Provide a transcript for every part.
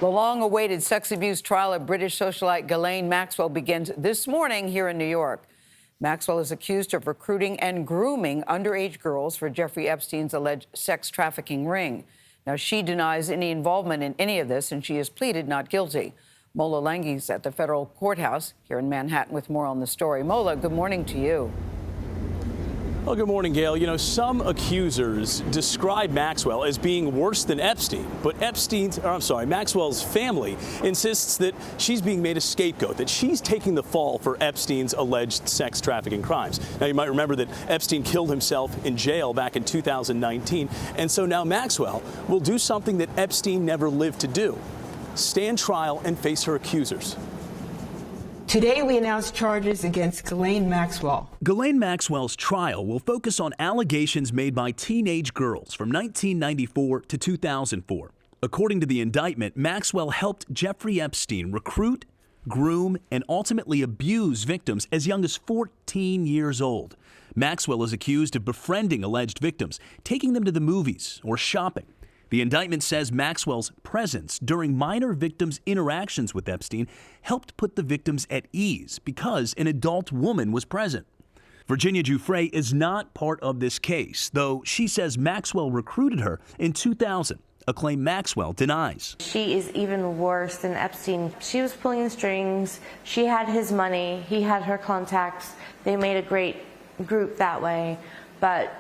The long-awaited sex abuse trial of British socialite Ghislaine Maxwell begins this morning here in New York. Maxwell is accused of recruiting and grooming underage girls for Jeffrey Epstein's alleged sex trafficking ring. Now, she denies any involvement in any of this, and she has pleaded not guilty. Mola Lenghi is at the federal courthouse here in Manhattan with more on the story. Mola, good morning to you. Well, good morning, Gayle. You know, some accusers describe Maxwell as being worse than Epstein, but Maxwell's family insists that she's being made a scapegoat, that she's taking the fall for Epstein's alleged sex trafficking crimes. Now, you might remember that Epstein killed himself in jail back in 2019, and so now Maxwell will do something that Epstein never lived to do: stand trial and face her accusers. Today, we announced charges against Ghislaine Maxwell. Ghislaine Maxwell's trial will focus on allegations made by teenage girls from 1994 to 2004. According to the indictment, Maxwell helped Jeffrey Epstein recruit, groom, and ultimately abuse victims as young as 14 years old. Maxwell is accused of befriending alleged victims, taking them to the movies or shopping. The indictment says Maxwell's presence during minor victims' interactions with Epstein helped put the victims at ease because an adult woman was present. Virginia Giuffre is not part of this case, though she says Maxwell recruited her in 2000, a claim Maxwell denies. She is even worse than Epstein. She was pulling the strings. She had his money. He had her contacts. They made a great group that way, but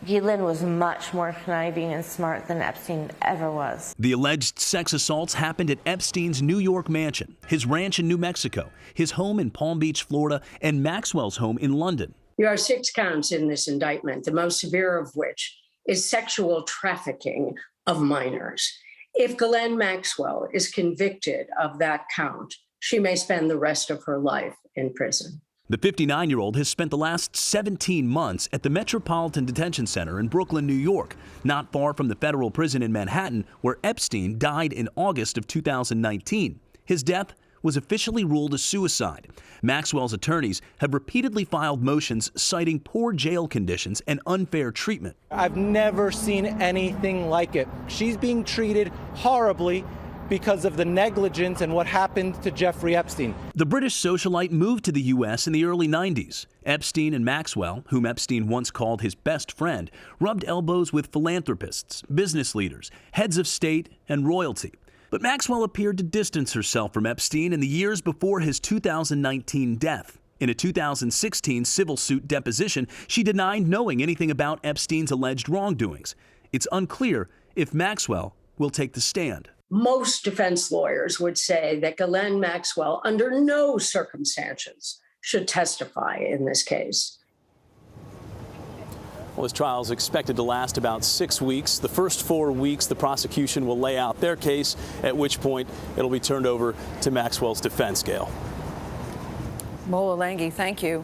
Ghislaine was much more conniving and smart than Epstein ever was. The alleged sex assaults happened at Epstein's New York mansion, his ranch in New Mexico, his home in Palm Beach, Florida, and Maxwell's home in London. There are 6 counts in this indictment, the most severe of which is sexual trafficking of minors. If Ghislaine Maxwell is convicted of that count, she may spend the rest of her life in prison. The 59-year-old has spent the last 17 months at the Metropolitan Detention Center in Brooklyn, New York, not far from the federal prison in Manhattan, where Epstein died in August of 2019. His death was officially ruled a suicide. Maxwell's attorneys have repeatedly filed motions citing poor jail conditions and unfair treatment. I've never seen anything like it. She's being treated horribly because of the negligence and what happened to Jeffrey Epstein. The British socialite moved to the U.S. in the early 90s. Epstein and Maxwell, whom Epstein once called his best friend, rubbed elbows with philanthropists, business leaders, heads of state, and royalty. But Maxwell appeared to distance herself from Epstein in the years before his 2019 death. In a 2016 civil suit deposition, she denied knowing anything about Epstein's alleged wrongdoings. It's unclear if Maxwell will take the stand. Most defense lawyers would say that Ghislaine Maxwell, under no circumstances, should testify in this case. Well, this trial is expected to last about 6 weeks. The first 4 weeks, the prosecution will lay out their case, at which point it'll be turned over to Maxwell's defense, Gayle. Mola Lenghi, thank you.